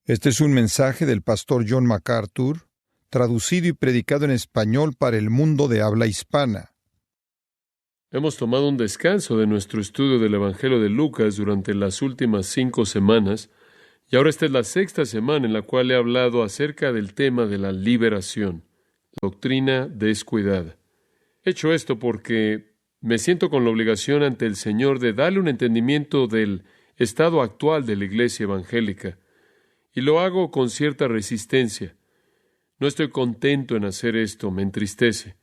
Este es un mensaje del pastor John MacArthur, traducido y predicado en español para el mundo de habla hispana. Hemos tomado un descanso de nuestro estudio del Evangelio de Lucas durante las últimas 5 semanas, y ahora esta es la 6ª semana en la cual he hablado acerca del tema de la liberación, la doctrina descuidada. He hecho esto porque me siento con la obligación ante el Señor de darle un entendimiento del estado actual de la iglesia evangélica, y lo hago con cierta resistencia. No estoy contento en hacer esto, me entristece.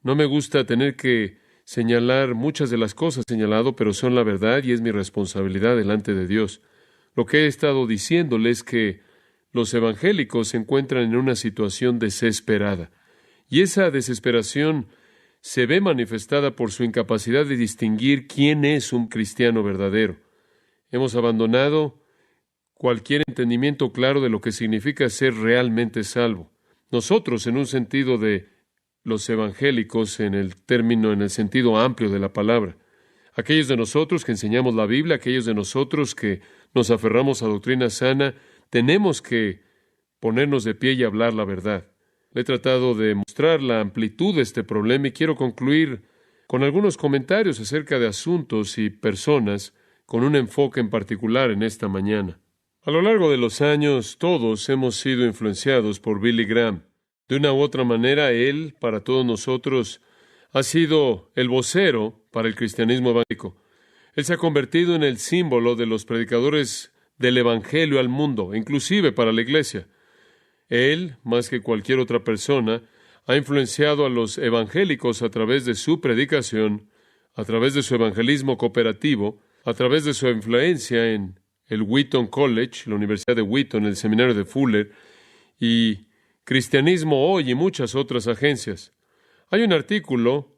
No me gusta tener que señalar muchas de las cosas señalado, pero son la verdad y es mi responsabilidad delante de Dios. Lo que he estado diciéndole es que los evangélicos se encuentran en una situación desesperada, y esa desesperación se ve manifestada por su incapacidad de distinguir quién es un cristiano verdadero. Hemos abandonado cualquier entendimiento claro de lo que significa ser realmente salvo. Nosotros, en un sentido de los evangélicos, en el sentido amplio de la palabra. Aquellos de nosotros que enseñamos la Biblia, aquellos de nosotros que nos aferramos a doctrina sana, tenemos que ponernos de pie y hablar la verdad. Le he tratado de mostrar la amplitud de este problema y quiero concluir con algunos comentarios acerca de asuntos y personas con un enfoque en particular en esta mañana. A lo largo de los años, todos hemos sido influenciados por Billy Graham. De una u otra manera, él, para todos nosotros, ha sido el vocero para el cristianismo evangélico. Él se ha convertido en el símbolo de los predicadores del Evangelio al mundo, inclusive para la iglesia. Él, más que cualquier otra persona, ha influenciado a los evangélicos a través de su predicación, a través de su evangelismo cooperativo, a través de su influencia en el Wheaton College, la Universidad de Wheaton, el Seminario de Fuller, y Cristianismo Hoy y muchas otras agencias. Hay un artículo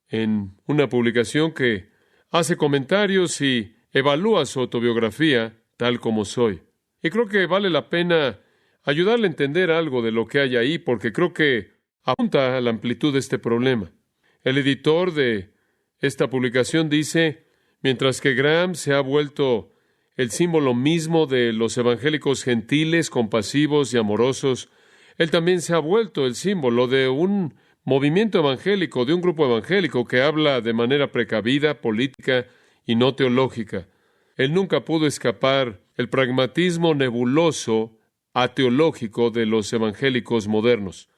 en una publicación que hace comentarios y evalúa su autobiografía tal como soy. Y creo que vale la pena ayudarle a entender algo de lo que hay ahí, porque creo que apunta a la amplitud de este problema. El editor de esta publicación dice, mientras que Graham se ha vuelto el símbolo mismo de los evangélicos gentiles, compasivos y amorosos, él también se ha vuelto el símbolo de un movimiento evangélico, de un grupo evangélico que habla de manera precavida, política y no teológica. Él nunca pudo escapar el pragmatismo nebuloso, ateológico de los evangélicos modernos.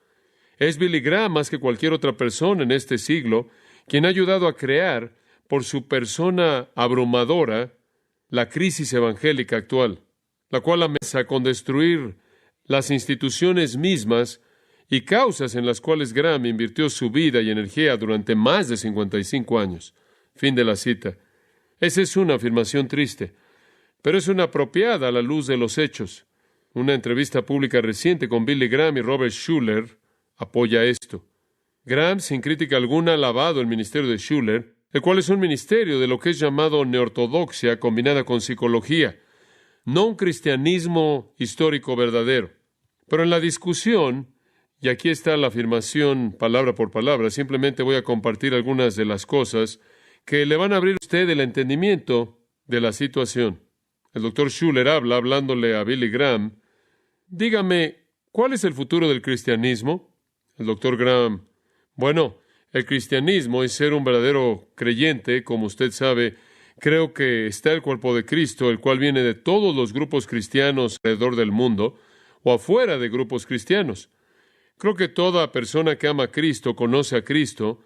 Es Billy Graham, más que cualquier otra persona en este siglo, quien ha ayudado a crear, por su persona abrumadora, la crisis evangélica actual, la cual amenaza con destruir las instituciones mismas y causas en las cuales Graham invirtió su vida y energía durante más de 55 años. Fin de la cita. Esa es una afirmación triste, pero es una apropiada a la luz de los hechos. Una entrevista pública reciente con Billy Graham y Robert Schuller apoya esto. Graham, sin crítica alguna, ha alabado el ministerio de Schuller, el cual es un ministerio de lo que es llamado neortodoxia combinada con psicología, no un cristianismo histórico verdadero. Pero en la discusión, y aquí está la afirmación palabra por palabra, simplemente voy a compartir algunas de las cosas que le van a abrir a usted el entendimiento de la situación. El doctor Schuller hablándole a Billy Graham, dígame, ¿cuál es el futuro del cristianismo? El doctor Graham, bueno, el cristianismo es ser un verdadero creyente, como usted sabe. Creo que está el cuerpo de Cristo, el cual viene de todos los grupos cristianos alrededor del mundo, o afuera de grupos cristianos. Creo que toda persona que ama a Cristo, conoce a Cristo,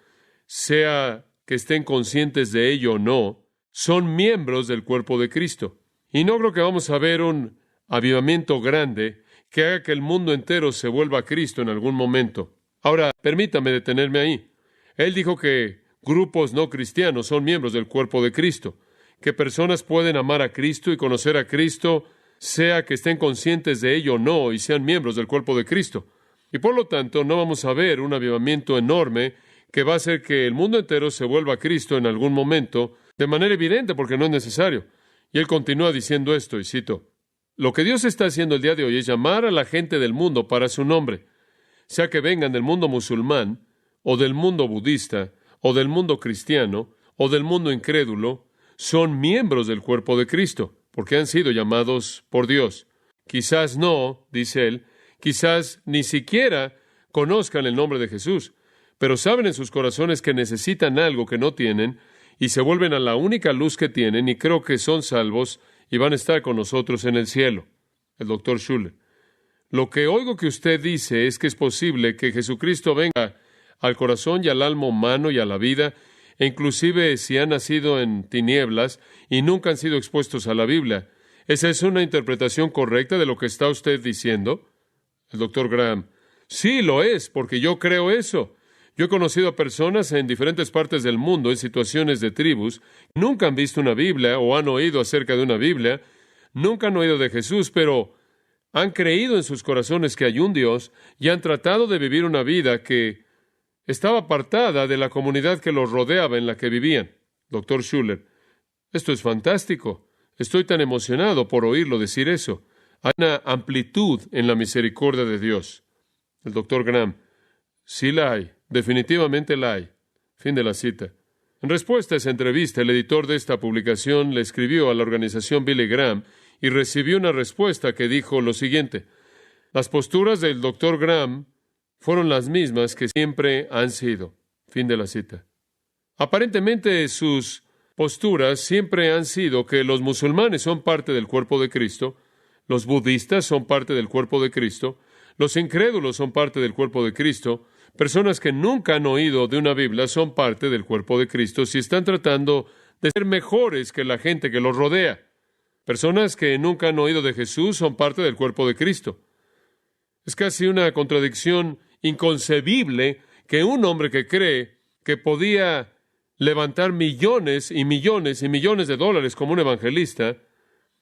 sea que estén conscientes de ello o no, son miembros del cuerpo de Cristo. Y no creo que vamos a ver un avivamiento grande que haga que el mundo entero se vuelva a Cristo en algún momento. Ahora, permítame detenerme ahí. Él dijo que grupos no cristianos son miembros del cuerpo de Cristo, que personas pueden amar a Cristo y conocer a Cristo, sea que estén conscientes de ello o no, y sean miembros del cuerpo de Cristo. Y por lo tanto, no vamos a ver un avivamiento enorme que va a hacer que el mundo entero se vuelva a Cristo en algún momento, de manera evidente, porque no es necesario. Y él continúa diciendo esto, y cito, lo que Dios está haciendo el día de hoy es llamar a la gente del mundo para su nombre, sea que vengan del mundo musulmán, o del mundo budista, o del mundo cristiano, o del mundo incrédulo, son miembros del cuerpo de Cristo, porque han sido llamados por Dios. Quizás no, dice él, quizás ni siquiera conozcan el nombre de Jesús, pero saben en sus corazones que necesitan algo que no tienen y se vuelven a la única luz que tienen y creo que son salvos y van a estar con nosotros en el cielo. El doctor Schuller. Lo que oigo que usted dice es que es posible que Jesucristo venga al corazón y al alma humano y a la vida, e inclusive si han nacido en tinieblas y nunca han sido expuestos a la Biblia. ¿Esa es una interpretación correcta de lo que está usted diciendo? El doctor Graham. Sí, lo es, porque yo creo eso. Yo he conocido a personas en diferentes partes del mundo, en situaciones de tribus, nunca han visto una Biblia o han oído acerca de una Biblia, nunca han oído de Jesús, pero han creído en sus corazones que hay un Dios y han tratado de vivir una vida que estaba apartada de la comunidad que los rodeaba en la que vivían. Doctor Schuller. Esto es fantástico. Estoy tan emocionado por oírlo decir eso. Hay una amplitud en la misericordia de Dios. El doctor Graham. Sí la hay. Definitivamente la hay. Fin de la cita. En respuesta a esa entrevista, el editor de esta publicación le escribió a la organización Billy Graham y recibió una respuesta que dijo lo siguiente: las posturas del doctor Graham fueron las mismas que siempre han sido. Fin de la cita. Aparentemente sus posturas siempre han sido que los musulmanes son parte del cuerpo de Cristo, los budistas son parte del cuerpo de Cristo, los incrédulos son parte del cuerpo de Cristo, personas que nunca han oído de una Biblia son parte del cuerpo de Cristo si están tratando de ser mejores que la gente que los rodea. Personas que nunca han oído de Jesús son parte del cuerpo de Cristo. Es casi una contradicción inconcebible que un hombre que cree que podía levantar millones y millones y millones de dólares como un evangelista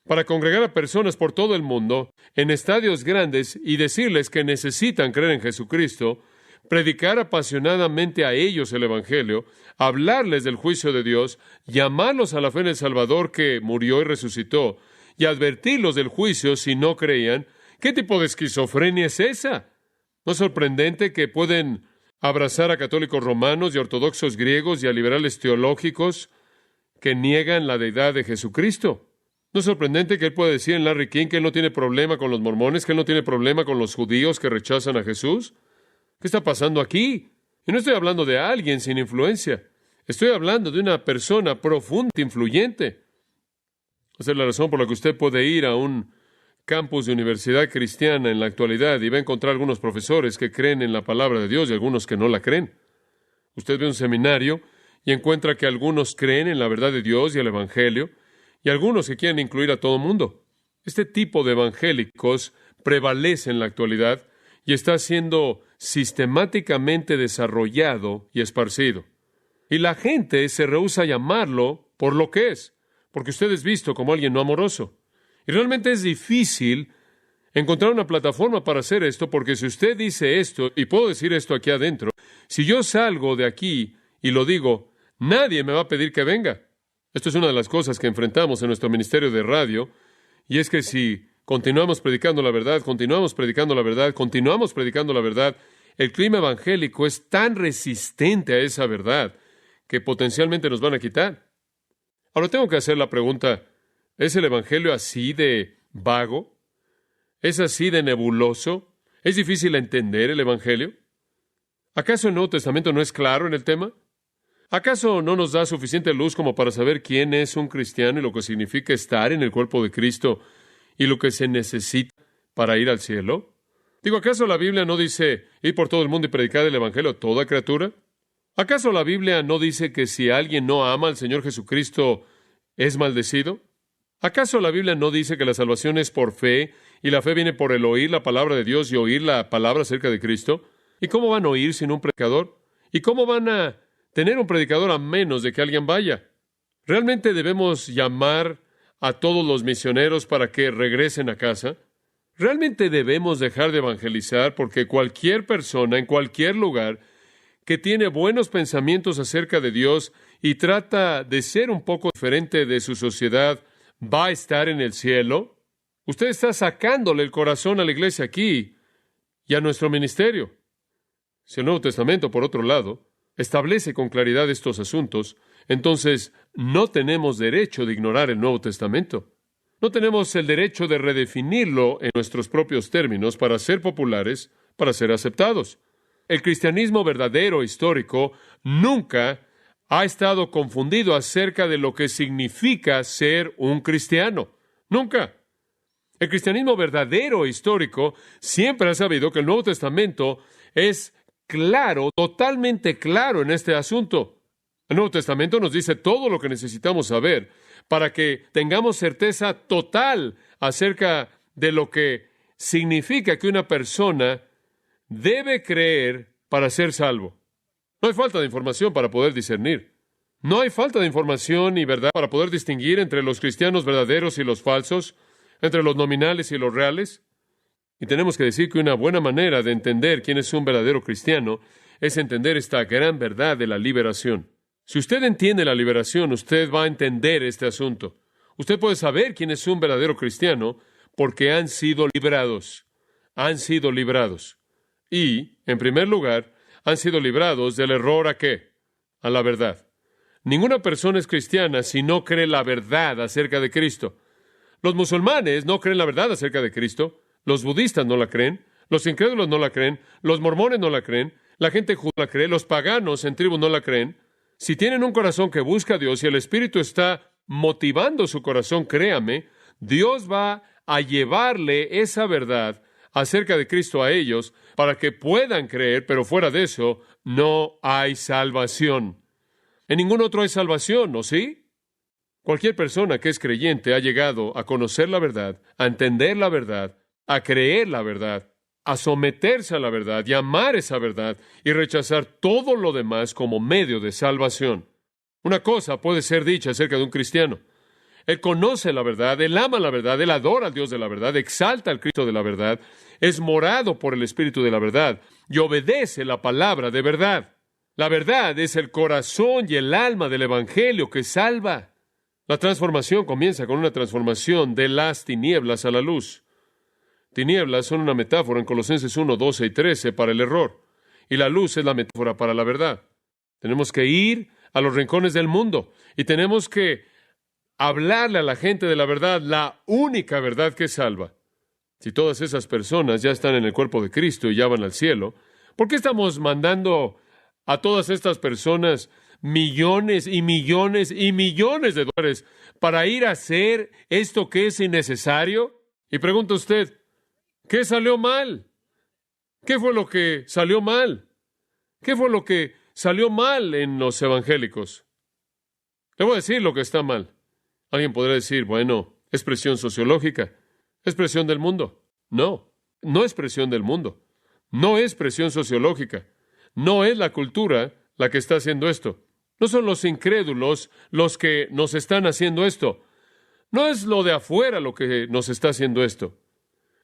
para congregar a personas por todo el mundo en estadios grandes y decirles que necesitan creer en Jesucristo, predicar apasionadamente a ellos el Evangelio, hablarles del juicio de Dios, llamarlos a la fe en el Salvador que murió y resucitó, y advertirlos del juicio si no creían. ¿Qué tipo de esquizofrenia es esa? ¿No es sorprendente que pueden abrazar a católicos romanos y ortodoxos griegos y a liberales teológicos que niegan la deidad de Jesucristo? ¿No es sorprendente que él pueda decir en Larry King que él no tiene problema con los mormones, que él no tiene problema con los judíos que rechazan a Jesús? ¿Qué está pasando aquí? Y no estoy hablando de alguien sin influencia. Estoy hablando de una persona profundamente influyente. Esa es la razón por la que usted puede ir a un campus de universidad cristiana en la actualidad y va a encontrar algunos profesores que creen en la palabra de Dios y algunos que no la creen. Usted ve un seminario y encuentra que algunos creen en la verdad de Dios y el Evangelio y algunos que quieren incluir a todo el mundo. Este tipo de evangélicos prevalece en la actualidad y está siendo sistemáticamente desarrollado y esparcido. Y la gente se rehúsa a llamarlo por lo que es, porque usted es visto como alguien no amoroso. Y realmente es difícil encontrar una plataforma para hacer esto, porque si usted dice esto, y puedo decir esto aquí adentro, si yo salgo de aquí y lo digo, nadie me va a pedir que venga. Esto es una de las cosas que enfrentamos en nuestro ministerio de radio, y es que si continuamos predicando la verdad, continuamos predicando la verdad, continuamos predicando la verdad, el clima evangélico es tan resistente a esa verdad que potencialmente nos van a quitar. Ahora tengo que hacer la pregunta, ¿es el evangelio así de vago? ¿Es así de nebuloso? ¿Es difícil entender el evangelio? ¿Acaso el Nuevo Testamento no es claro en el tema? ¿Acaso no nos da suficiente luz como para saber quién es un cristiano y lo que significa estar en el cuerpo de Cristo y lo que se necesita para ir al cielo? Digo, ¿acaso la Biblia no dice ir por todo el mundo y predicar el evangelio a toda criatura? ¿Acaso la Biblia no dice que si alguien no ama al Señor Jesucristo es maldecido? ¿Acaso la Biblia no dice que la salvación es por fe y la fe viene por el oír la palabra de Dios y oír la palabra acerca de Cristo? ¿Y cómo van a oír sin un predicador? ¿Y cómo van a tener un predicador a menos de que alguien vaya? ¿Realmente debemos llamar a todos los misioneros para que regresen a casa? ¿Realmente debemos dejar de evangelizar porque cualquier persona en cualquier lugar que tiene buenos pensamientos acerca de Dios y trata de ser un poco diferente de su sociedad va a estar en el cielo? Usted está sacándole el corazón a la iglesia aquí y a nuestro ministerio. Si el Nuevo Testamento, por otro lado, establece con claridad estos asuntos, entonces no tenemos derecho de ignorar el Nuevo Testamento. No tenemos el derecho de redefinirlo en nuestros propios términos para ser populares, para ser aceptados. El cristianismo verdadero histórico nunca ha estado confundido acerca de lo que significa ser un cristiano. Nunca. El cristianismo verdadero histórico siempre ha sabido que el Nuevo Testamento es claro, totalmente claro en este asunto. El Nuevo Testamento nos dice todo lo que necesitamos saber para que tengamos certeza total acerca de lo que significa que una persona debe creer para ser salvo. No hay falta de información para poder discernir. No hay falta de información y verdad para poder distinguir entre los cristianos verdaderos y los falsos, entre los nominales y los reales. Y tenemos que decir que una buena manera de entender quién es un verdadero cristiano es entender esta gran verdad de la liberación. Si usted entiende la liberación, usted va a entender este asunto. Usted puede saber quién es un verdadero cristiano porque han sido librados. Han sido librados. Y, en primer lugar, han sido librados del error ¿a qué? A la verdad. Ninguna persona es cristiana si no cree la verdad acerca de Cristo. Los musulmanes no creen la verdad acerca de Cristo. Los budistas no la creen. Los incrédulos no la creen. Los mormones no la creen. La gente judía la cree. Los paganos en tribus no la creen. Si tienen un corazón que busca a Dios y el Espíritu está motivando su corazón, créame, Dios va a llevarle esa verdad acerca de Cristo a ellos para que puedan creer, pero fuera de eso no hay salvación. En ningún otro hay salvación, ¿no sí? Cualquier persona que es creyente ha llegado a conocer la verdad, a entender la verdad, a creer la verdad, a someterse a la verdad y amar esa verdad y rechazar todo lo demás como medio de salvación. Una cosa puede ser dicha acerca de un cristiano. Él conoce la verdad, él ama la verdad, él adora al Dios de la verdad, exalta al Cristo de la verdad, es morado por el Espíritu de la verdad y obedece la palabra de verdad. La verdad es el corazón y el alma del Evangelio que salva. La transformación comienza con una transformación de las tinieblas a la luz. Tinieblas son una metáfora en Colosenses 1, 12 y 13 para el error, y la luz es la metáfora para la verdad. Tenemos que ir a los rincones del mundo y tenemos que hablarle a la gente de la verdad, la única verdad que salva. Si todas esas personas ya están en el cuerpo de Cristo y ya van al cielo, ¿por qué estamos mandando a todas estas personas millones y millones y millones de dólares para ir a hacer esto que es innecesario? Y pregunta usted, ¿qué salió mal? ¿Qué fue lo que salió mal? ¿Qué fue lo que salió mal en los evangélicos? Le voy a decir lo que está mal. Alguien podrá decir, bueno, es presión sociológica, es presión del mundo. No, no es presión del mundo. No es presión sociológica. No es la cultura la que está haciendo esto. No son los incrédulos los que nos están haciendo esto. No es lo de afuera lo que nos está haciendo esto.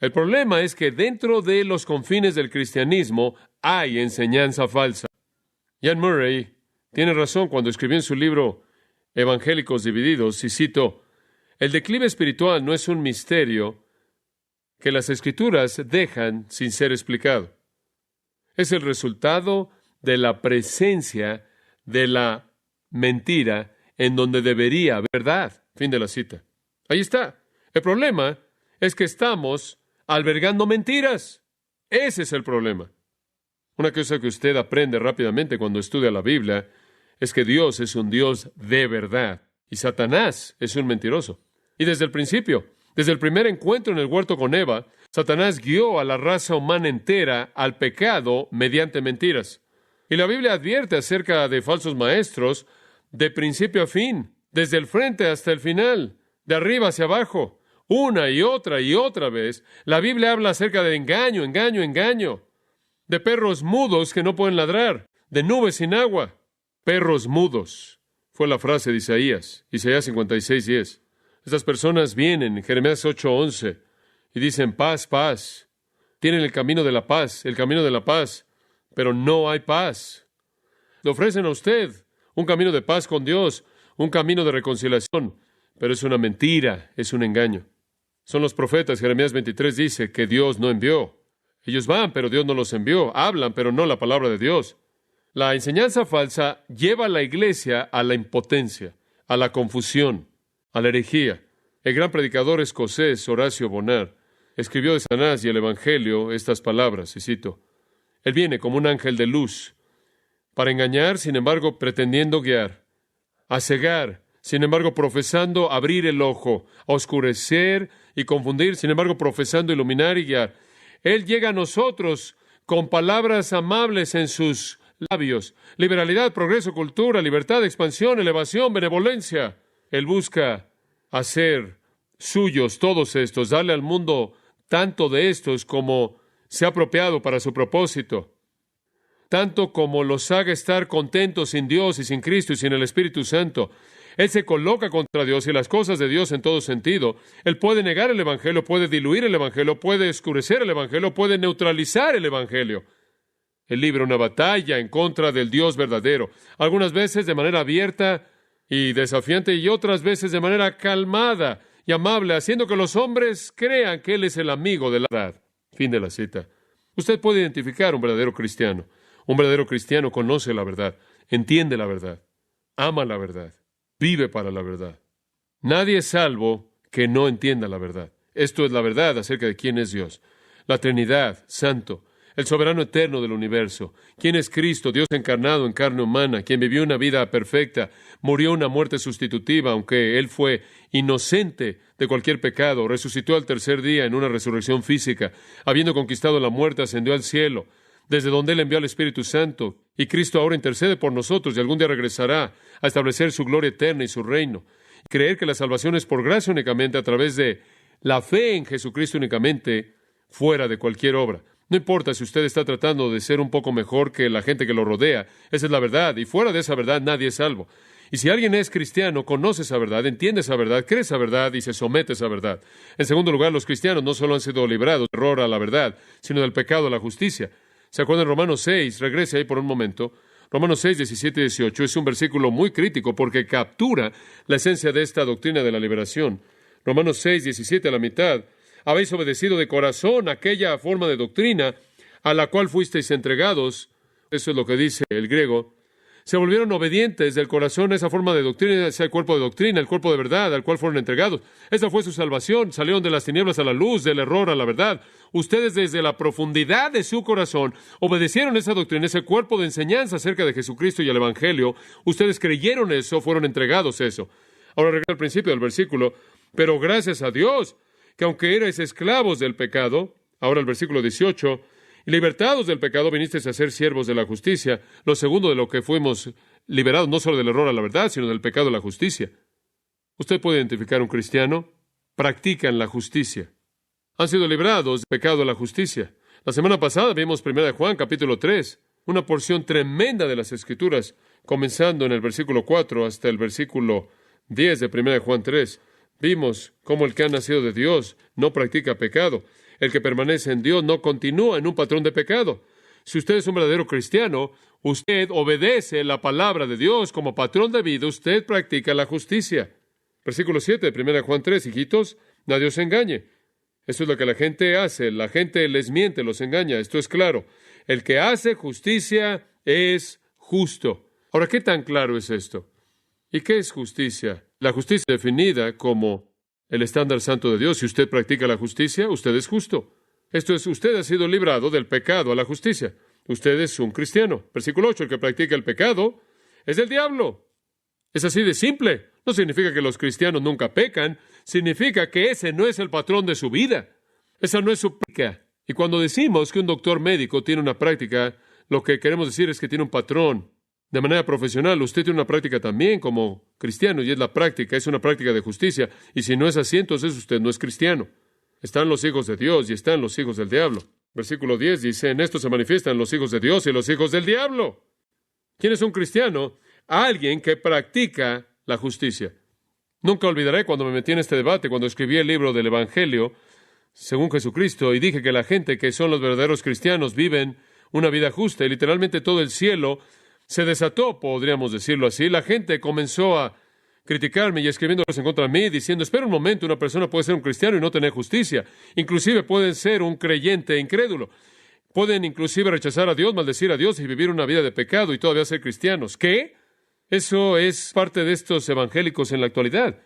El problema es que dentro de los confines del cristianismo hay enseñanza falsa. Jan Murray tiene razón cuando escribió en su libro Evangélicos Divididos, y cito, el declive espiritual no es un misterio que las Escrituras dejan sin ser explicado. Es el resultado de la presencia de la mentira en donde debería haber verdad. Fin de la cita. Ahí está. El problema es que estamos albergando mentiras. Ese es el problema. Una cosa que usted aprende rápidamente cuando estudia la Biblia es que Dios es un Dios de verdad y Satanás es un mentiroso. Y desde el principio, desde el primer encuentro en el huerto con Eva, Satanás guió a la raza humana entera al pecado mediante mentiras. Y la Biblia advierte acerca de falsos maestros de principio a fin, desde el frente hasta el final, de arriba hacia abajo, una y otra vez. La Biblia habla acerca de engaño, engaño, engaño, de perros mudos que no pueden ladrar, de nubes sin agua. Perros mudos, fue la frase de Isaías 56:10. Estas personas vienen en Jeremías 8:11 y dicen paz, paz. Tienen el camino de la paz, pero no hay paz. Le ofrecen a usted un camino de paz con Dios, un camino de reconciliación, pero es una mentira, es un engaño. Son los profetas. Jeremías 23 dice que Dios no envió. Ellos van, pero Dios no los envió. Hablan, pero no la palabra de Dios. La enseñanza falsa lleva a la iglesia a la impotencia, a la confusión, a la herejía. El gran predicador escocés Horacio Bonar escribió de Satanás y el Evangelio estas palabras, y cito: Él viene como un ángel de luz, para engañar, sin embargo, pretendiendo guiar, a cegar, sin embargo, profesando abrir el ojo, a oscurecer y confundir, sin embargo, profesando iluminar y guiar. Él llega a nosotros con palabras amables en sus labios: liberalidad, progreso, cultura, libertad, expansión, elevación, benevolencia. Él busca hacer suyos todos estos, darle al mundo tanto de estos como sea apropiado para su propósito, tanto como los haga estar contentos sin Dios y sin Cristo y sin el Espíritu Santo. Él se coloca contra Dios y las cosas de Dios en todo sentido. Él puede negar el Evangelio, puede diluir el Evangelio, puede oscurecer el Evangelio, puede neutralizar el Evangelio. Él libra una batalla en contra del Dios verdadero, algunas veces de manera abierta y desafiante, y otras veces de manera calmada y amable, haciendo que los hombres crean que Él es el amigo de la verdad. Fin de la cita. Usted puede identificar un verdadero cristiano. Un verdadero cristiano conoce la verdad, entiende la verdad, ama la verdad, vive para la verdad. Nadie es salvo que no entienda la verdad. Esto es la verdad acerca de quién es Dios. La Trinidad, Santo, el soberano eterno del universo. ¿Quién es Cristo? Dios encarnado en carne humana, quien vivió una vida perfecta, murió una muerte sustitutiva, aunque Él fue inocente de cualquier pecado, resucitó al tercer día en una resurrección física, habiendo conquistado la muerte, ascendió al cielo, desde donde Él envió al Espíritu Santo, y Cristo ahora intercede por nosotros y algún día regresará a establecer su gloria eterna y su reino. Creer que la salvación es por gracia únicamente, a través de la fe en Jesucristo únicamente, fuera de cualquier obra. No importa si usted está tratando de ser un poco mejor que la gente que lo rodea, esa es la verdad, y fuera de esa verdad nadie es salvo. Y si alguien es cristiano, conoce esa verdad, entiende esa verdad, cree esa verdad y se somete a esa verdad. En segundo lugar, los cristianos no solo han sido librados del error a la verdad, sino del pecado a la justicia. ¿Se acuerdan de Romanos 6? Regrese ahí por un momento. Romanos 6, 17 y 18 es un versículo muy crítico porque captura la esencia de esta doctrina de la liberación. Romanos 6, 17 a la mitad. Habéis obedecido de corazón aquella forma de doctrina a la cual fuisteis entregados. Eso es lo que dice el griego. Se volvieron obedientes del corazón a esa forma de doctrina, ese cuerpo de doctrina, el cuerpo de verdad al cual fueron entregados. Esa fue su salvación. Salieron de las tinieblas a la luz, del error a la verdad. Ustedes desde la profundidad de su corazón obedecieron esa doctrina, ese cuerpo de enseñanza acerca de Jesucristo y el Evangelio. Ustedes creyeron eso, fueron entregados eso. Ahora regresa al principio del versículo. Pero gracias a Dios, que aunque erais esclavos del pecado, ahora el versículo 18, y libertados del pecado, vinisteis a ser siervos de la justicia. Lo segundo de lo que fuimos liberados, no solo del error a la verdad, sino del pecado a la justicia. Usted puede identificar un cristiano, practican la justicia. Han sido librados del pecado a la justicia. La semana pasada vimos 1 Juan, capítulo 3, una porción tremenda de las Escrituras, comenzando en el versículo 4 hasta el versículo 10 de 1 Juan 3. Vimos cómo el que ha nacido de Dios no practica pecado. El que permanece en Dios no continúa en un patrón de pecado. Si usted es un verdadero cristiano, usted obedece la palabra de Dios como patrón de vida, usted practica la justicia. Versículo 7 de 1 Juan 3, hijitos, nadie os engañe. Eso es lo que la gente hace, la gente les miente, los engaña, esto es claro. El que hace justicia es justo. Ahora, ¿qué tan claro es esto? ¿Y qué es justicia? La justicia es definida como el estándar santo de Dios. Si usted practica la justicia, usted es justo. Esto es, usted ha sido librado del pecado a la justicia. Usted es un cristiano. Versículo 8, el que practica el pecado es del diablo. Es así de simple. No significa que los cristianos nunca pecan. Significa que ese no es el patrón de su vida. Esa no es su práctica. Y cuando decimos que un doctor médico tiene una práctica, lo que queremos decir es que tiene un patrón. De manera profesional, usted tiene una práctica también como cristiano, y es la práctica, es una práctica de justicia. Y si no es así, entonces usted no es cristiano. Están los hijos de Dios y están los hijos del diablo. Versículo 10 dice, en esto se manifiestan los hijos de Dios y los hijos del diablo. ¿Quién es un cristiano? Alguien que practica la justicia. Nunca olvidaré cuando me metí en este debate, cuando escribí el libro del Evangelio, según Jesucristo, y dije que la gente que son los verdaderos cristianos viven una vida justa, y literalmente todo el cielo se desató, podríamos decirlo así. La gente comenzó a criticarme y escribiéndolos en contra de mí, diciendo, espera un momento, una persona puede ser un cristiano y no tener justicia. Inclusive pueden ser un creyente incrédulo. Pueden inclusive rechazar a Dios, maldecir a Dios y vivir una vida de pecado y todavía ser cristianos. ¿Qué? Eso es parte de estos evangélicos en la actualidad.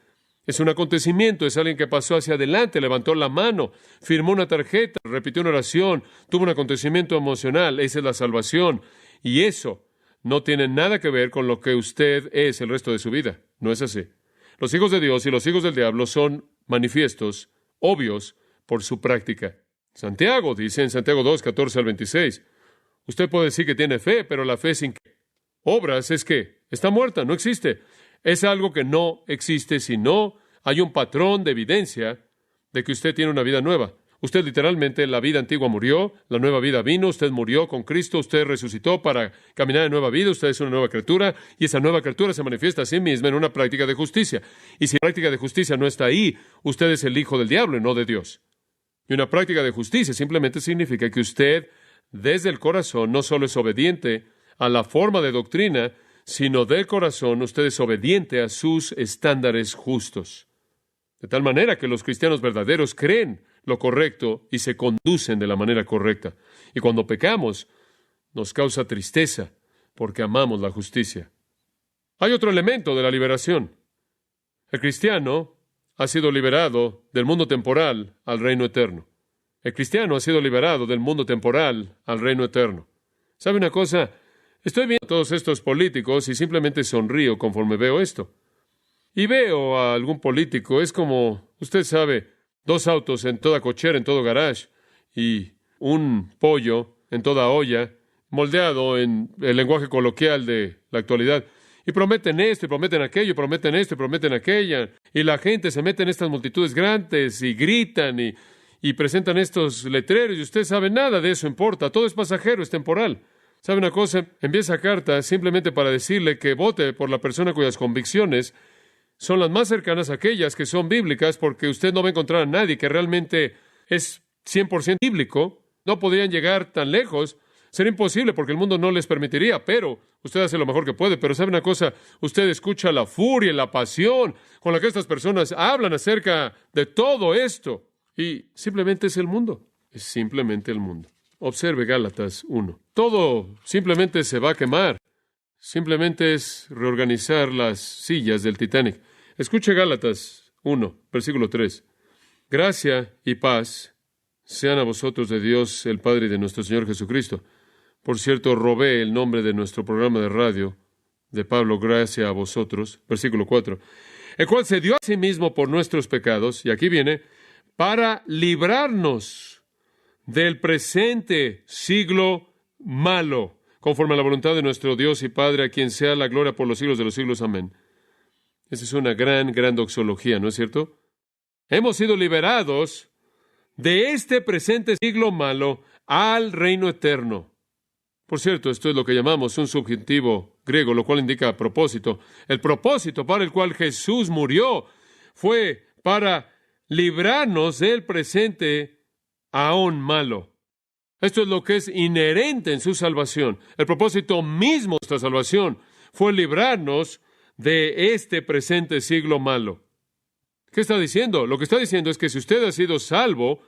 Es un acontecimiento, es alguien que pasó hacia adelante, levantó la mano, firmó una tarjeta, repitió una oración, tuvo un acontecimiento emocional. Esa es la salvación. Y eso no tiene nada que ver con lo que usted es el resto de su vida. No es así. Los hijos de Dios y los hijos del diablo son manifiestos, obvios, por su práctica. Santiago dice en Santiago 2, 14 al 26, usted puede decir que tiene fe, pero la fe sin obras es que está muerta, no existe. Es algo que no existe si no hay un patrón de evidencia de que usted tiene una vida nueva. Usted literalmente, la vida antigua murió, la nueva vida vino, usted murió con Cristo, usted resucitó para caminar en nueva vida, usted es una nueva criatura, y esa nueva criatura se manifiesta a sí misma en una práctica de justicia. Y si la práctica de justicia no está ahí, usted es el hijo del diablo y no de Dios. Y una práctica de justicia simplemente significa que usted, desde el corazón, no solo es obediente a la forma de doctrina, sino del corazón usted es obediente a sus estándares justos. De tal manera que los cristianos verdaderos creen lo correcto y se conducen de la manera correcta. Y cuando pecamos, nos causa tristeza porque amamos la justicia. Hay otro elemento de la liberación. El cristiano ha sido liberado del mundo temporal al reino eterno. El cristiano ha sido liberado del mundo temporal al reino eterno. ¿Sabe una cosa? Estoy viendo a todos estos políticos y simplemente sonrío conforme veo esto. Y veo a algún político, es como, usted sabe, 2 autos en toda cochera, en todo garage, y un pollo en toda olla, moldeado en el lenguaje coloquial de la actualidad. Y prometen esto, y prometen aquello, y prometen esto, y prometen aquella. Y la gente se mete en estas multitudes grandes, y gritan, y presentan estos letreros, y usted sabe, nada de eso importa. Todo es pasajero, es temporal. ¿Sabe una cosa? Envié esa carta simplemente para decirle que vote por la persona cuyas convicciones son las más cercanas a aquellas que son bíblicas, porque usted no va a encontrar a nadie que realmente es 100% bíblico. No podrían llegar tan lejos. Sería imposible porque el mundo no les permitiría, pero usted hace lo mejor que puede. Pero ¿sabe una cosa? Usted escucha la furia y la pasión con la que estas personas hablan acerca de todo esto. Y simplemente es el mundo. Es simplemente el mundo. Observe Gálatas 1. Todo simplemente se va a quemar. Simplemente es reorganizar las sillas del Titanic. Escuche Gálatas 1, versículo 3. Gracia y paz sean a vosotros de Dios, el Padre y de nuestro Señor Jesucristo. Por cierto, robé el nombre de nuestro programa de radio de Pablo, gracia a vosotros, versículo 4, el cual se dio a sí mismo por nuestros pecados, y aquí viene, para librarnos del presente siglo malo, conforme a la voluntad de nuestro Dios y Padre, a quien sea la gloria por los siglos de los siglos. Amén. Esa es una gran doxología, ¿no es cierto? Hemos sido liberados de este presente siglo malo al reino eterno. Por cierto, esto es lo que llamamos un subjuntivo griego, lo cual indica propósito. El propósito para el cual Jesús murió fue para librarnos del presente aún malo. Esto es lo que es inherente en su salvación. El propósito mismo de nuestra salvación fue librarnos de este presente siglo malo. ¿Qué está diciendo? Lo que está diciendo es que si usted ha sido salvo,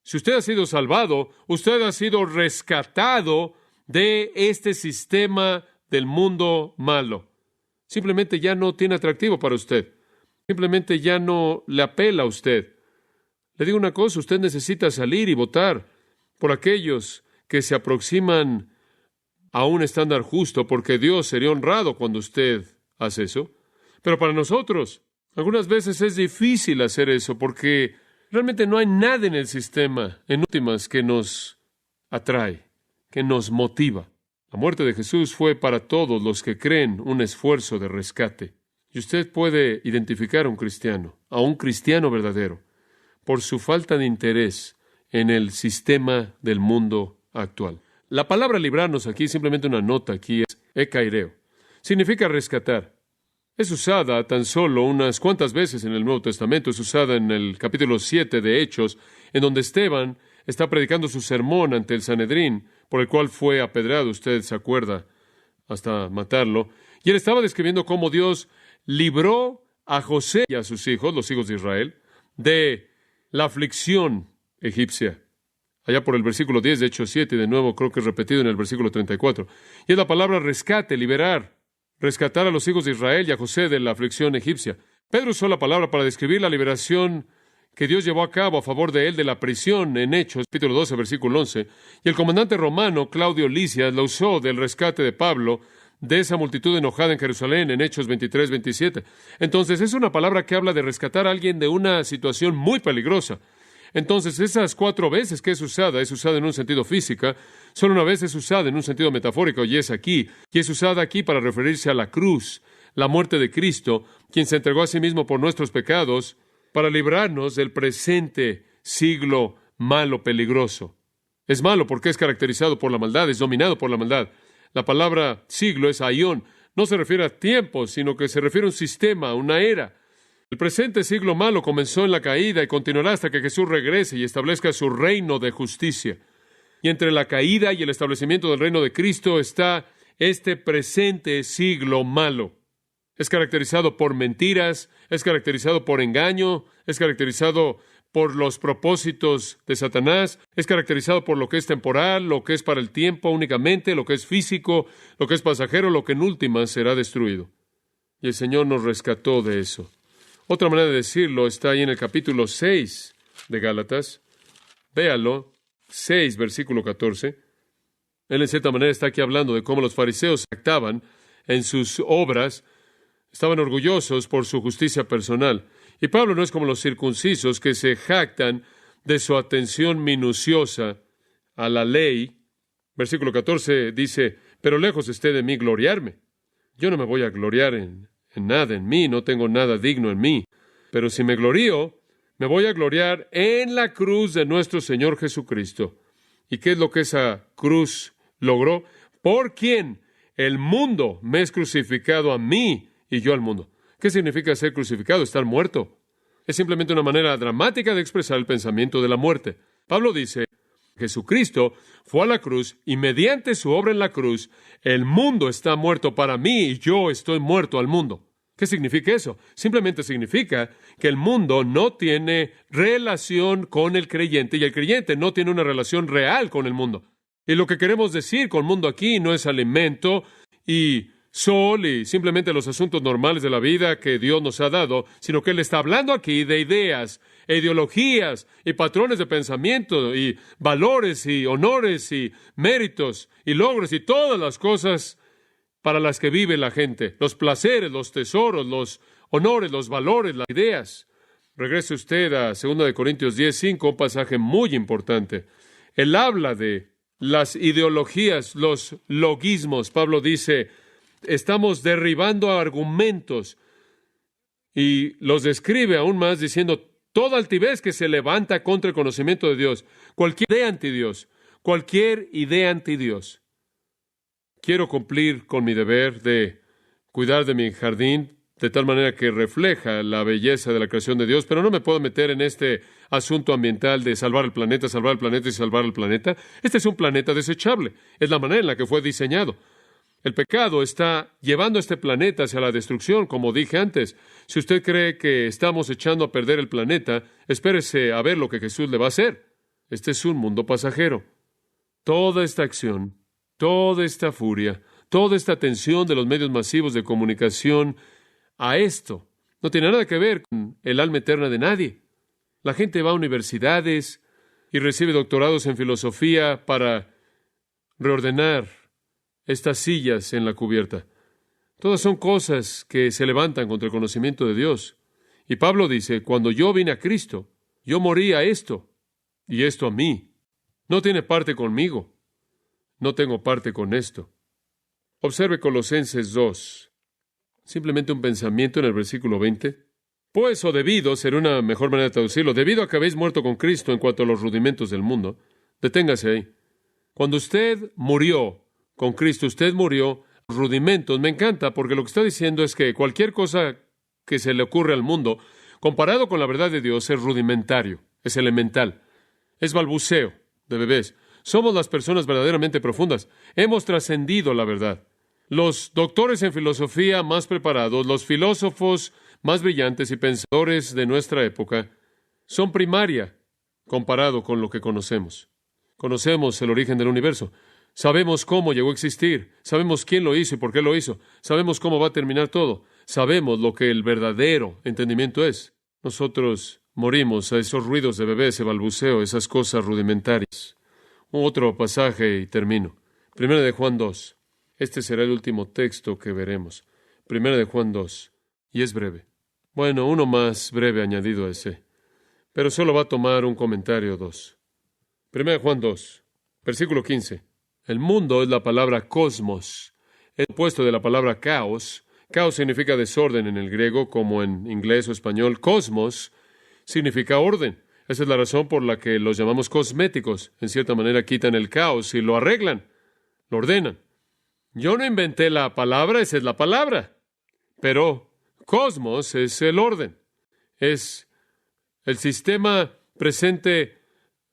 si usted ha sido salvado, usted ha sido rescatado de este sistema del mundo malo. Simplemente ya no tiene atractivo para usted. Simplemente ya no le apela a usted. Le digo una cosa, usted necesita salir y votar por aquellos que se aproximan a un estándar justo, porque Dios sería honrado cuando usted hace eso. Pero para nosotros, algunas veces es difícil hacer eso, porque realmente no hay nada en el sistema, en últimas, que nos atrae, que nos motiva. La muerte de Jesús fue para todos los que creen un esfuerzo de rescate. Y usted puede identificar a un cristiano verdadero, por su falta de interés en el sistema del mundo actual. La palabra librarnos aquí, simplemente una nota aquí, es ekaireo. Significa rescatar. Es usada tan solo unas cuantas veces en el Nuevo Testamento. Es usada en el capítulo 7 de Hechos, en donde Esteban está predicando su sermón ante el Sanedrín, por el cual fue apedreado, usted se acuerda, hasta matarlo. Y él estaba describiendo cómo Dios libró a José y a sus hijos, los hijos de Israel, de la aflicción egipcia. Allá por el versículo 10 de Hechos 7, y de nuevo creo que es repetido en el versículo 34. Y es la palabra rescate, liberar, rescatar a los hijos de Israel y a José de la aflicción egipcia. Pedro usó la palabra para describir la liberación que Dios llevó a cabo a favor de él de la prisión en Hechos, capítulo 12, versículo 11. Y el comandante romano, Claudio Lisias, la usó del rescate de Pablo de esa multitud enojada en Jerusalén, en Hechos 23, 27. Entonces, es una palabra que habla de rescatar a alguien de una situación muy peligrosa. Entonces, esas 4 veces que es usada en un sentido físico, solo una vez es usada en un sentido metafórico, y es aquí. Y es usada aquí para referirse a la cruz, la muerte de Cristo, quien se entregó a sí mismo por nuestros pecados, para librarnos del presente siglo malo, peligroso. Es malo porque es caracterizado por la maldad, es dominado por la maldad. La palabra siglo es aión. No se refiere a tiempo, sino que se refiere a un sistema, una era. El presente siglo malo comenzó en la caída y continuará hasta que Jesús regrese y establezca su reino de justicia. Y entre la caída y el establecimiento del reino de Cristo está este presente siglo malo. Es caracterizado por mentiras, es caracterizado por engaño, es caracterizado por los propósitos de Satanás, es caracterizado por lo que es temporal, lo que es para el tiempo únicamente, lo que es físico, lo que es pasajero, lo que en última será destruido. Y el Señor nos rescató de eso. Otra manera de decirlo está ahí en el capítulo 6 de Gálatas. Véalo, 6, versículo 14. Él en cierta manera está aquí hablando de cómo los fariseos actaban en sus obras, estaban orgullosos por su justicia personal. Y Pablo no es como los circuncisos que se jactan de su atención minuciosa a la ley. Versículo 14 dice, pero lejos esté de mí gloriarme. Yo no me voy a gloriar en nada en mí, no tengo nada digno en mí. Pero si me glorío, me voy a gloriar en la cruz de nuestro Señor Jesucristo. ¿Y qué es lo que esa cruz logró? ¿Por quién el mundo me es crucificado a mí y yo al mundo? ¿Qué significa ser crucificado? Estar muerto. Es simplemente una manera dramática de expresar el pensamiento de la muerte. Pablo dice, Jesucristo fue a la cruz y mediante su obra en la cruz, el mundo está muerto para mí y yo estoy muerto al mundo. ¿Qué significa eso? Simplemente significa que el mundo no tiene relación con el creyente y el creyente no tiene una relación real con el mundo. Y lo que queremos decir con mundo aquí no es alimento y sol y simplemente los asuntos normales de la vida que Dios nos ha dado, sino que Él está hablando aquí de ideas e ideologías y patrones de pensamiento y valores y honores y méritos y logros y todas las cosas para las que vive la gente, los placeres, los tesoros, los honores, los valores, las ideas. Regrese usted a 2 Corintios 10:5, un pasaje muy importante. Él habla de las ideologías, los logismos. Pablo dice, estamos derribando argumentos y los describe aún más diciendo, toda altivez que se levanta contra el conocimiento de Dios, cualquier idea anti Dios. Quiero cumplir con mi deber de cuidar de mi jardín de tal manera que refleja la belleza de la creación de Dios, pero no me puedo meter en este asunto ambiental de salvar el planeta y salvar el planeta. Este es un planeta desechable. Es la manera en la que fue diseñado. El pecado está llevando a este planeta hacia la destrucción, como dije antes. Si usted cree que estamos echando a perder el planeta, espérese a ver lo que Jesús le va a hacer. Este es un mundo pasajero. Toda esta acción, toda esta furia, toda esta tensión de los medios masivos de comunicación a esto no tiene nada que ver con el alma eterna de nadie. La gente va a universidades y recibe doctorados en filosofía para reordenar estas sillas en la cubierta. Todas son cosas que se levantan contra el conocimiento de Dios. Y Pablo dice, cuando yo vine a Cristo, yo morí a esto, y esto a mí. No tiene parte conmigo. No tengo parte con esto. Observe Colosenses 2. Simplemente un pensamiento en el versículo 20. Pues o debido, será una mejor manera de traducirlo, debido a que habéis muerto con Cristo en cuanto a los rudimentos del mundo. Deténgase ahí. Cuando usted murió con Cristo, usted murió rudimentos. Me encanta porque lo que está diciendo es que cualquier cosa que se le ocurre al mundo, comparado con la verdad de Dios, es rudimentario, es elemental, es balbuceo de bebés. Somos las personas verdaderamente profundas. Hemos trascendido la verdad. Los doctores en filosofía más preparados, los filósofos más brillantes y pensadores de nuestra época, son primaria comparado con lo que conocemos. Conocemos el origen del universo. Sabemos cómo llegó a existir. Sabemos quién lo hizo y por qué lo hizo. Sabemos cómo va a terminar todo. sabemos lo que el verdadero entendimiento es. Nosotros morimos a esos ruidos de bebé, ese balbuceo, esas cosas rudimentarias. Otro pasaje y termino. Primera de Juan 2. Este será el último texto que veremos. Primera de Juan 2. Y es breve. Bueno, uno más breve añadido a ese. Pero solo va a tomar un comentario o dos. Primera de Juan 2, versículo 15. El mundo es la palabra cosmos. Es opuesto de la palabra caos. Caos significa desorden en el griego, como en inglés o español. Cosmos significa orden. Esa es la razón por la que los llamamos cosméticos. En cierta manera quitan el caos y lo arreglan, lo ordenan. Yo no inventé la palabra, esa es la palabra. Pero cosmos es el orden. Es el sistema presente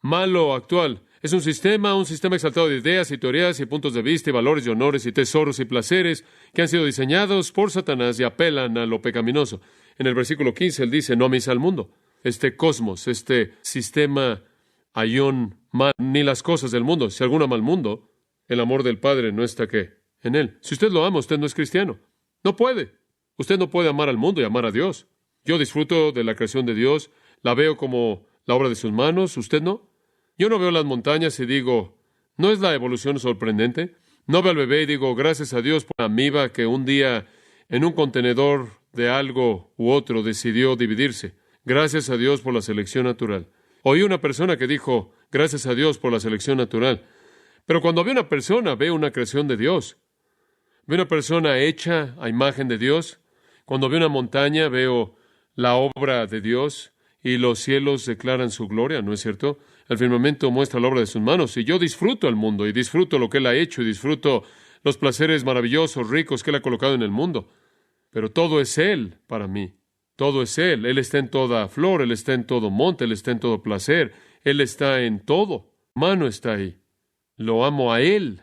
malo actual. Es un sistema exaltado de ideas y teorías y puntos de vista y valores y honores y tesoros y placeres que han sido diseñados por Satanás y apelan a lo pecaminoso. En el versículo 15 él dice, no améis al mundo. Este cosmos, este sistema aión mal, ni las cosas del mundo. Si alguno ama al mundo, el amor del Padre no está ¿qué? En él. Si usted lo ama, usted no es cristiano. No puede. Usted no puede amar al mundo y amar a Dios. Yo disfruto de la creación de Dios, la veo como la obra de sus manos, ¿usted no? Yo no veo las montañas y digo, ¿no es la evolución sorprendente? No veo al bebé y digo, gracias a Dios por la amiba que un día en un contenedor de algo u otro decidió dividirse. Gracias a Dios por la selección natural. Oí una persona que dijo, gracias a Dios por la selección natural. Pero cuando veo una persona, veo una creación de Dios. Veo una persona hecha a imagen de Dios. Cuando veo una montaña, veo la obra de Dios y los cielos declaran su gloria, ¿no es cierto? El firmamento muestra la obra de sus manos y yo disfruto el mundo y disfruto lo que Él ha hecho y disfruto los placeres maravillosos, ricos que Él ha colocado en el mundo. Pero todo es Él para mí. Todo es Él. Él está en toda flor, Él está en todo monte, Él está en todo placer. Él está en todo. Mano está ahí. Lo amo a Él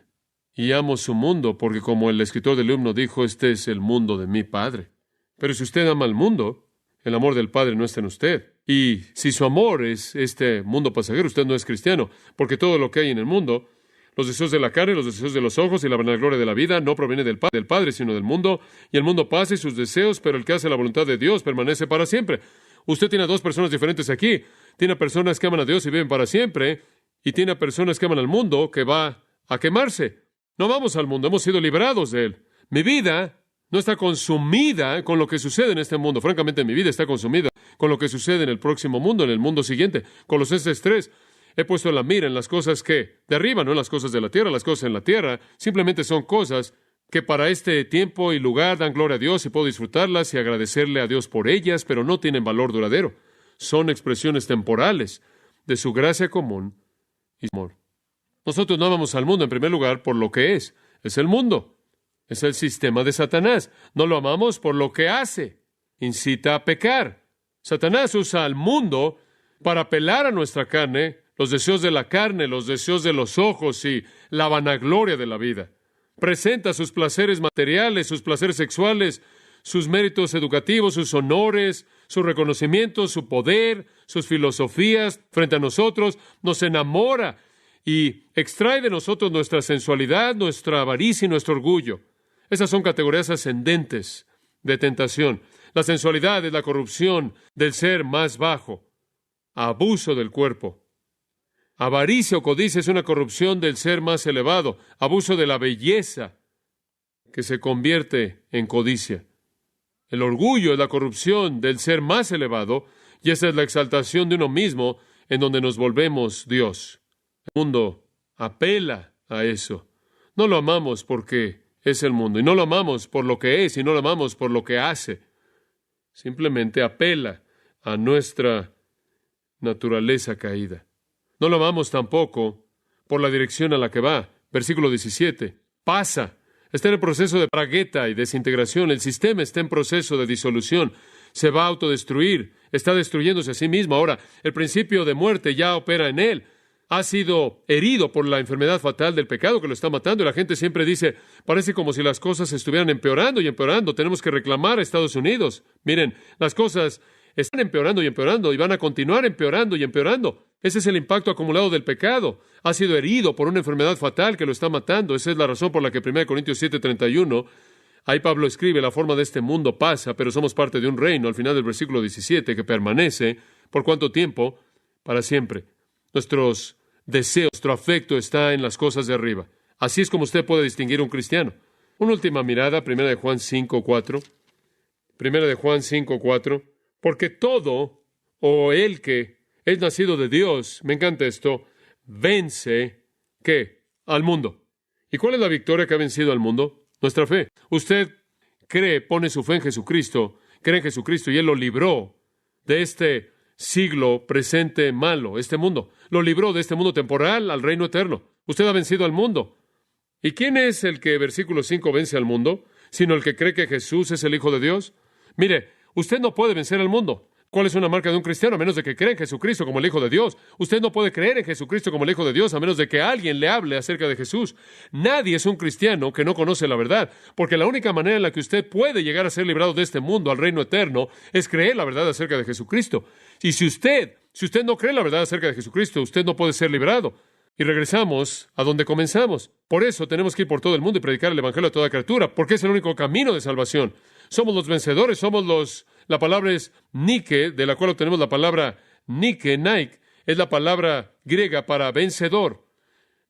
y amo su mundo porque como el escritor del himno dijo, este es el mundo de mi Padre. Pero si usted ama al mundo, el amor del Padre no está en usted. Y si su amor es este mundo pasajero, usted no es cristiano, porque todo lo que hay en el mundo, los deseos de la carne, los deseos de los ojos y la vanagloria de la vida, no proviene del Padre, sino del mundo. Y el mundo pasa y sus deseos, pero el que hace la voluntad de Dios permanece para siempre. Usted tiene a dos personas diferentes aquí. Tiene a personas que aman a Dios y viven para siempre, y tiene a personas que aman al mundo que va a quemarse. No vamos al mundo, hemos sido liberados de él. Mi vida no está consumida con lo que sucede en este mundo. Francamente, mi vida está consumida con lo que sucede en el próximo mundo, en el mundo siguiente. Colosenses 3. He puesto la mira en las cosas que de arriba, no en las cosas de la tierra. Las cosas en la tierra simplemente son cosas que para este tiempo y lugar dan gloria a Dios y puedo disfrutarlas y agradecerle a Dios por ellas, pero no tienen valor duradero. Son expresiones temporales de su gracia común y amor. Nosotros no amamos al mundo en primer lugar por lo que es el mundo. Es el sistema de Satanás. No lo amamos por lo que hace. Incita a pecar. Satanás usa al mundo para apelar a nuestra carne, los deseos de la carne, los deseos de los ojos y la vanagloria de la vida. Presenta sus placeres materiales, sus placeres sexuales, sus méritos educativos, sus honores, sus reconocimientos, su poder, sus filosofías frente a nosotros. Nos enamora y extrae de nosotros nuestra sensualidad, nuestra avaricia y nuestro orgullo. Esas son categorías ascendentes de tentación. La sensualidad es la corrupción del ser más bajo. Abuso del cuerpo. Avaricia o codicia es una corrupción del ser más elevado. Abuso de la belleza que se convierte en codicia. El orgullo es la corrupción del ser más elevado y esa es la exaltación de uno mismo en donde nos volvemos Dios. El mundo apela a eso. No lo amamos porque es el mundo. Y no lo amamos por lo que es, y no lo amamos por lo que hace. Simplemente apela a nuestra naturaleza caída. No lo amamos tampoco por la dirección a la que va. Versículo 17. Pasa. Está en el proceso de bragueta y desintegración. El sistema está en proceso de disolución. Se va a autodestruir. Está destruyéndose a sí mismo. Ahora, el principio de muerte ya opera en él. Ha sido herido por la enfermedad fatal del pecado que lo está matando. Y la gente siempre dice, parece como si las cosas estuvieran empeorando y empeorando. Tenemos que reclamar a Estados Unidos. Miren, las cosas están empeorando y van a continuar empeorando y empeorando. Ese es el impacto acumulado del pecado. Ha sido herido por una enfermedad fatal que lo está matando. Esa es la razón por la que 1 Corintios 7:31 Ahí Pablo escribe, la forma de este mundo pasa, pero somos parte de un reino, al final del versículo 17, que permanece, ¿por cuánto tiempo? Para siempre. Nuestros deseos, nuestro afecto está en las cosas de arriba. Así es como usted puede distinguir a un cristiano. Una última mirada, 1 de Juan 5:4. 1 de Juan 5:4. Porque todo, o el que es nacido de Dios, me encanta esto, vence, ¿qué? Al mundo. ¿Y cuál es la victoria que ha vencido al mundo? Nuestra fe. Usted cree, pone su fe en Jesucristo, cree en Jesucristo y Él lo libró de este siglo presente malo, este mundo. Lo libró de este mundo temporal al reino eterno. Usted ha vencido al mundo. ¿Y quién es el que, versículo 5, vence al mundo? Sino el que cree que Jesús es el Hijo de Dios. Mire, usted no puede vencer al mundo. ¿Cuál es una marca de un cristiano? A menos de que cree en Jesucristo como el Hijo de Dios. Usted no puede creer en Jesucristo como el Hijo de Dios a menos de que alguien le hable acerca de Jesús. Nadie es un cristiano que no conoce la verdad, porque la única manera en la que usted puede llegar a ser librado de este mundo al reino eterno es creer la verdad acerca de Jesucristo. Y si usted no cree la verdad acerca de Jesucristo, usted no puede ser librado. Y regresamos a donde comenzamos. Por eso tenemos que ir por todo el mundo y predicar el Evangelio a toda criatura, porque es el único camino de salvación. Somos los vencedores, la palabra es Nike, de la cual obtenemos la palabra Nike, es la palabra griega para vencedor,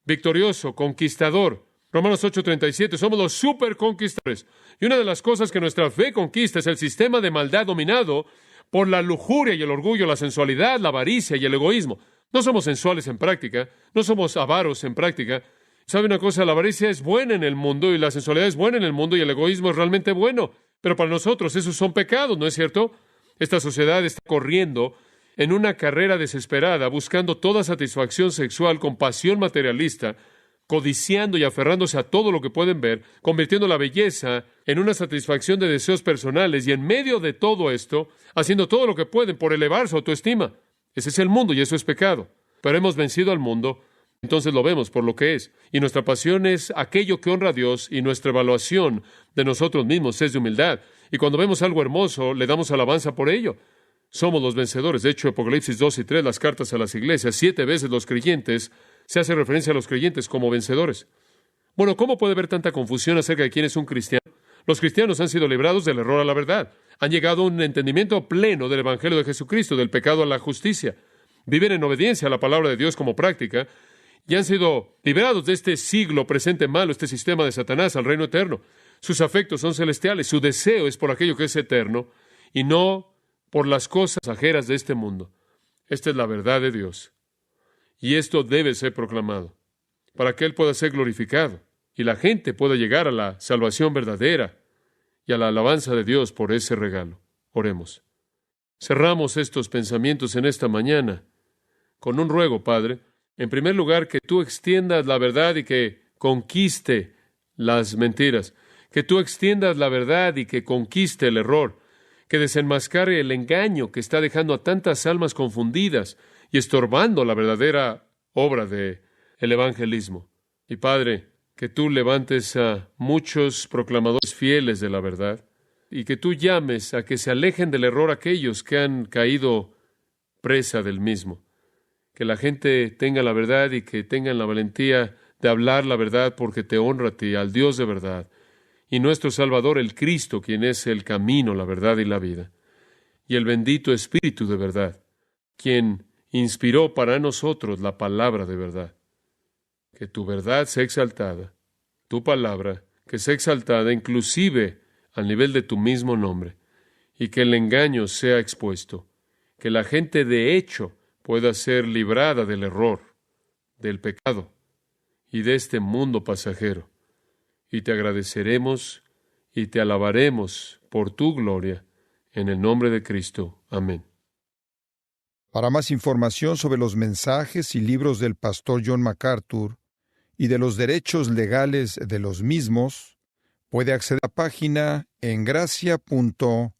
victorioso, conquistador. Romanos 8:37, somos los superconquistadores. Y una de las cosas que nuestra fe conquista es el sistema de maldad dominado por la lujuria y el orgullo, la sensualidad, la avaricia y el egoísmo. No somos sensuales en práctica, no somos avaros en práctica. ¿Sabe una cosa? La avaricia es buena en el mundo y la sensualidad es buena en el mundo y el egoísmo es realmente bueno. Pero para nosotros esos son pecados, ¿no es cierto? Esta sociedad está corriendo en una carrera desesperada, buscando toda satisfacción sexual con pasión materialista, codiciando y aferrándose a todo lo que pueden ver, convirtiendo la belleza en una satisfacción de deseos personales y en medio de todo esto, haciendo todo lo que pueden por elevar su autoestima. Ese es el mundo y eso es pecado. Pero hemos vencido al mundo, entonces lo vemos por lo que es. Y nuestra pasión es aquello que honra a Dios y nuestra evaluación de nosotros mismos es de humildad. Y cuando vemos algo hermoso, le damos alabanza por ello. Somos los vencedores. De hecho, Apocalipsis 2 y 3, las cartas a las iglesias, 7 veces los creyentes, se hace referencia a los creyentes como vencedores. Bueno, ¿cómo puede haber tanta confusión acerca de quién es un cristiano? Los cristianos han sido librados del error a la verdad. Han llegado a un entendimiento pleno del Evangelio de Jesucristo, del pecado a la justicia. Viven en obediencia a la palabra de Dios como práctica y han sido liberados de este siglo presente malo, este sistema de Satanás al reino eterno. Sus afectos son celestiales, su deseo es por aquello que es eterno y no por las cosas ajeras de este mundo. Esta es la verdad de Dios. Y esto debe ser proclamado para que Él pueda ser glorificado y la gente pueda llegar a la salvación verdadera y a la alabanza de Dios por ese regalo. Oremos. Cerramos estos pensamientos en esta mañana con un ruego, Padre. En primer lugar, que tú extiendas la verdad y que conquiste las mentiras. Que tú extiendas la verdad y que conquiste el error. Que desenmascare el engaño que está dejando a tantas almas confundidas y estorbando la verdadera obra del evangelismo. Y Padre, que tú levantes a muchos proclamadores fieles de la verdad y que tú llames a que se alejen del error aquellos que han caído presa del mismo. Que la gente tenga la verdad y que tengan la valentía de hablar la verdad porque te honra a ti, al Dios de verdad, y nuestro Salvador, el Cristo, quien es el camino, la verdad y la vida, y el bendito Espíritu de verdad, quien inspiró para nosotros la palabra de verdad. Que tu verdad sea exaltada, tu palabra, que sea exaltada inclusive al nivel de tu mismo nombre, y que el engaño sea expuesto, que la gente de hecho pueda ser librada del error, del pecado y de este mundo pasajero. Y te agradeceremos y te alabaremos por tu gloria, en el nombre de Cristo. Amén. Para más información sobre los mensajes y libros del pastor John MacArthur y de los derechos legales de los mismos, puede acceder a la página en gracia.org.